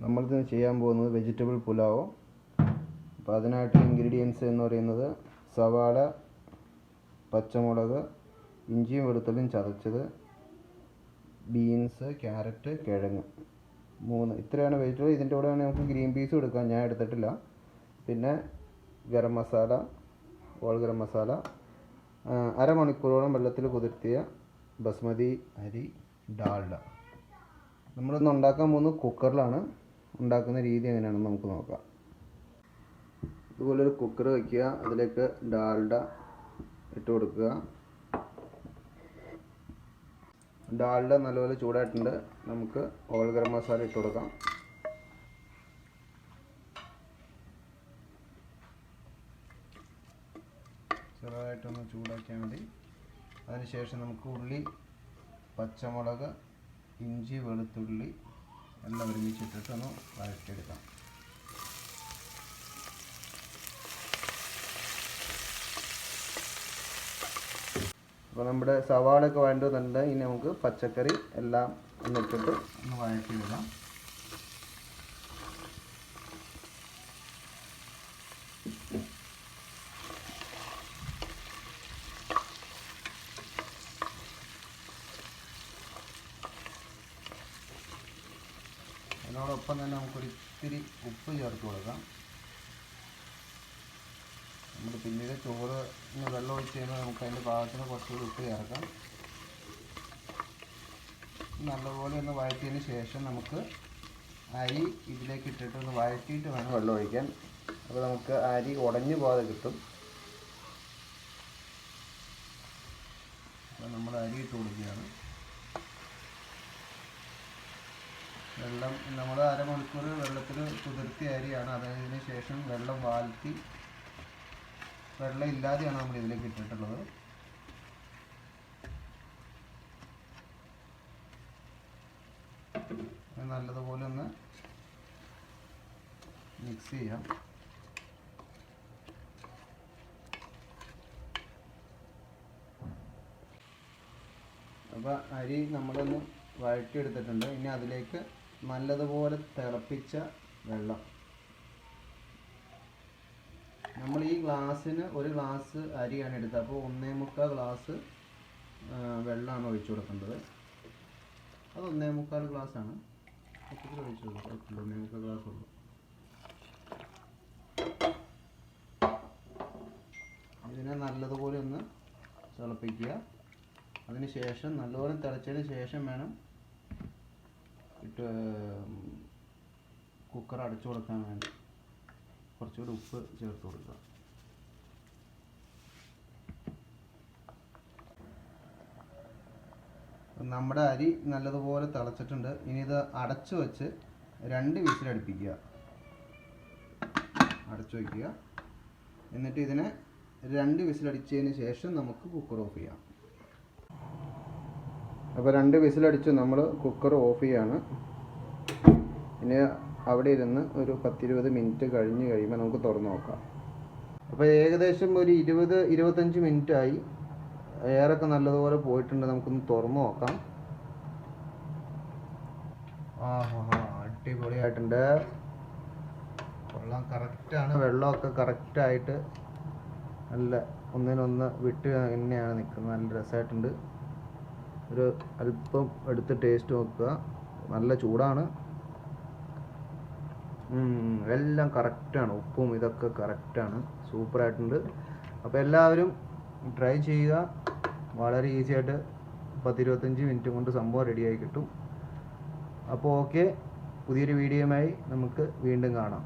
നമ്മളിത് ചെയ്യാൻ പോകുന്നത് വെജിറ്റബിൾ പുലാവ്. അപ്പോൾ അതിനായിട്ടുള്ള ഇൻഗ്രീഡിയൻസ് എന്ന് പറയുന്നത് സവാള, പച്ചമുളക്, ഇഞ്ചിയും വെളുത്തുള്ളിയും ചതച്ചത്, ബീൻസ്, ക്യാരറ്റ്, കിഴങ്ങ്, 3 ഇത്രയാണ് വെജിറ്റബിൾ. ഇതിൻ്റെ കൂടെ വേണമെങ്കിൽ നമുക്ക് ഗ്രീൻ പീസും എടുക്കാം, ഞാൻ എടുത്തിട്ടില്ല. പിന്നെ ഗരം മസാല, ഹോൾ ഗരം മസാല, അരമണിക്കൂറോളം വെള്ളത്തിൽ കുതിർത്തിയ ബസ്മതി അരി, ഡാൽഡ. നമ്മളിന്ന് ഉണ്ടാക്കാൻ പോകുന്നത് കുക്കറിലാണ്. ഉണ്ടാക്കുന്ന രീതി എങ്ങനെയാണെന്ന് നമുക്ക് നോക്കാം. ഇതുപോലൊരു കുക്കർ വയ്ക്കുക, അതിലേക്ക് ഡാൽഡ ഇട്ട് കൊടുക്കുക. ഡാൽഡ നല്ലപോലെ ചൂടായിട്ടുണ്ട്. നമുക്ക് ഹോൾ ഗരം മസാല ഇട്ട് കൊടുക്കാം. ചെറുതായിട്ടൊന്ന് ചൂടാക്കിയാൽ മതി. അതിനുശേഷം നമുക്ക് ഉള്ളി, പച്ചമുളക്, ഇഞ്ചി, വെളുത്തുള്ളി എല്ലാം ഒരുമിച്ചിട്ടിട്ടൊന്ന് വഴറ്റിയെടുക്കാം. അപ്പോൾ നമ്മുടെ സവാളയൊക്കെ വഴണ്ടുന്നുണ്ട്. ഇനി നമുക്ക് പച്ചക്കറി എല്ലാം ഒന്നിട്ടിട്ട് ഒന്ന് വഴറ്റിയെടുക്കാം. അതിനോടൊപ്പം തന്നെ നമുക്കൊരിത്തിരി ഉപ്പ് ചേർത്ത് കൊടുക്കാം. നമ്മൾ പിന്നീട് ചോറ് വെള്ളം ഒഴിച്ച് കഴിയുമ്പോൾ നമുക്ക് അതിൻ്റെ പാകത്തിന് കുറച്ചുകൂടി ഉപ്പ് ചേർക്കാം. നല്ലപോലെ ഒന്ന് വഴറ്റിയതിന് ശേഷം നമുക്ക് അരി ഇതിലേക്ക് ഇട്ടിട്ട് ഒന്ന് വഴറ്റിയിട്ട് വേണം വെള്ളം ഒഴിക്കാൻ. അപ്പോൾ നമുക്ക് അരി ഉടഞ്ഞു പോകാതെ കിട്ടും. അപ്പോൾ നമ്മൾ അരി ഇട്ട് കൊടുക്കുകയാണ്. വെള്ളം നമ്മൾ അരമണിക്കൂർ വെള്ളത്തിൽ കുതിർത്തിയ അരിയാണ്. അതിന് ശേഷം വെള്ളം വാഴ്ത്തി, വെള്ളം ഇല്ലാതെയാണ് നമ്മൾ ഇതിലേക്ക് ഇട്ടിട്ടുള്ളത്. നല്ലതുപോലെ ഒന്ന് മിക്സ് ചെയ്യാം. അപ്പോൾ അരി നമ്മളൊന്ന് വഴറ്റിയെടുത്തിട്ടുണ്ട്. ഇനി അതിലേക്ക് നല്ലതുപോലെ തിളപ്പിച്ച വെള്ളം. നമ്മൾ ഈ ഗ്ലാസ്സിന് 1 ഗ്ലാസ് അരിയാണ് എടുത്തത്. അപ്പോൾ 1.25 ഗ്ലാസ് വെള്ളമാണ് ഒഴിച്ചു കൊടുക്കേണ്ടത്. അത് 1.25 ഗ്ലാസ്സാണ്. ഒത്തിരി ഒഴിച്ചു കൊടുക്കുക, 1.25 ഗ്ലാസ് ഉള്ളൂ. ഇതിനെ നല്ലതുപോലെ ഒന്ന് തിളപ്പിക്കുക. അതിന് ശേഷം നല്ലപോലെ തിളച്ചതിന് ശേഷം വേണം കുക്കർ അടച്ചു കൊടുക്കാൻ വേണ്ടി കുറച്ചുകൂടി ഉപ്പ് ചേർത്ത് കൊടുക്കുക. നമ്മുടെ അരി നല്ലതുപോലെ തിളച്ചിട്ടുണ്ട്. ഇനി ഇത് അടച്ചു വെച്ച് 2 വിസിലടുപ്പിക്കുക. അടച്ചു വയ്ക്കുക. എന്നിട്ട് ഇതിനെ 2 വിസിലടിച്ചതിന് ശേഷം നമുക്ക് കുക്കർ ഓഫ് ചെയ്യാം. അപ്പോൾ 2 വിസിലടിച്ച് നമ്മൾ കുക്കർ ഓഫ് ചെയ്യാണ്. ഇനി അവിടെ ഇരുന്ന് ഒരു 10-20 മിനിറ്റ് കഴിഞ്ഞ് കഴിയുമ്പോൾ നമുക്ക് തുറന്ന് നോക്കാം. അപ്പോൾ ഏകദേശം ഒരു 20-25 മിനിറ്റായി. എയറൊക്കെ നല്ലതുപോലെ പോയിട്ടുണ്ട്. നമുക്കൊന്ന് തുറന്ന് നോക്കാം. അടിപൊളിയായിട്ടുണ്ട്. വെള്ളം കറക്റ്റാണ്. വെള്ളമൊക്കെ കറക്റ്റായിട്ട് നല്ല ഒന്നിനൊന്ന് വിട്ട് തന്നെയാണ് നിൽക്കുന്നത്. നല്ല രസമായിട്ടുണ്ട്. ഒരു അല്പം എടുത്ത് ടേസ്റ്റ് നോക്കുക. നല്ല ചൂടാണ്. എല്ലാം കറക്റ്റാണ്. ഉപ്പും ഇതൊക്കെ കറക്റ്റാണ്. സൂപ്പറായിട്ടുണ്ട്. അപ്പോൾ എല്ലാവരും ട്രൈ ചെയ്യുക. വളരെ ഈസി ആയിട്ട് 10-25 മിനിറ്റ് കൊണ്ട് സംഭവം റെഡിയായി കിട്ടും. അപ്പോൾ ഓക്കെ, പുതിയൊരു വീഡിയോയുമായി നമുക്ക് വീണ്ടും കാണാം.